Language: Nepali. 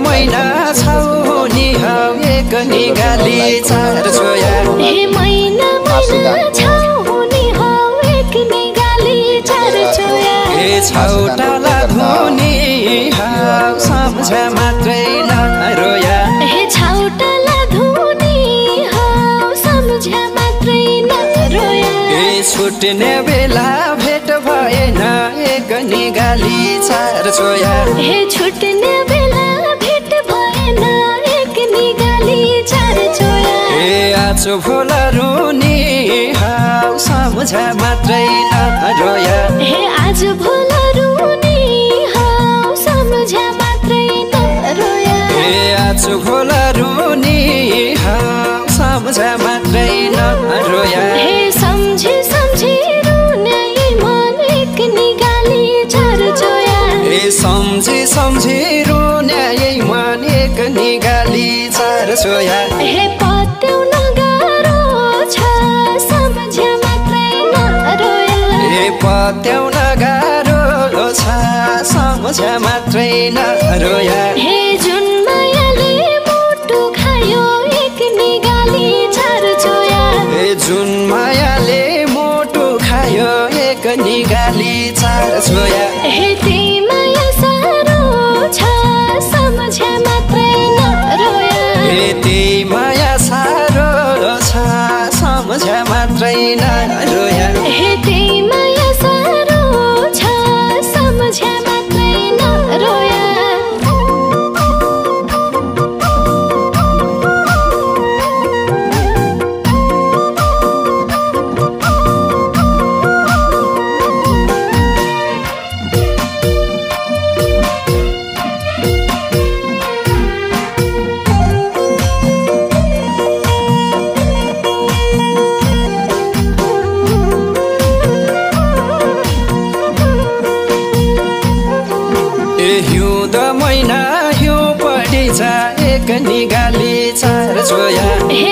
मैना छौ नि हौ एक निगाली चार छोया हे मैना छौ नि हौ एक निगाली चार छोया हे छौटाला धुनी हौ सम्झ मात्रै नरोया हे छौटाला धुनी हौ सम्झ मात्रै नरोया हे छुट्ने बेला भेट भएन एक निगाली चार छोया हे छुट्ने बेला भेट भएन एक निगाली चार छोया हे आज भोल रुनी हौ सम्झ मात्रै नरोया हे आज भोल रुनी हौ सम्झ मात्रै नरोया हे आज भोल रुनी हौ सम्झ मात्रै नरोया हे सम्झी सम्झी रुने मन एक निगाली चार छोया हे सम्झी सम्झी रुने मन एक निगाली चार छोया हे पत्याउन गाह्रो छ सम्झ मात्रै नरोया हे पत्याउन गाह्रो छ सम्झ मात्रै नरोया हे जुन मायाले मुटु खायो एक निगाली चार छोया हे जुन मायाले मुटु खायो एक निगाली चार छोया हे ती माया साह्रो छ सम्झ मात्रै नरोया हे त्यही माया साह्रो छ सम्झ मात्रै नरोया हे ती माया साह्रो छ सम्झ मात्रै नरोया हिउँद महिना हिउँ पढी जा एक निगाली चार छोया हे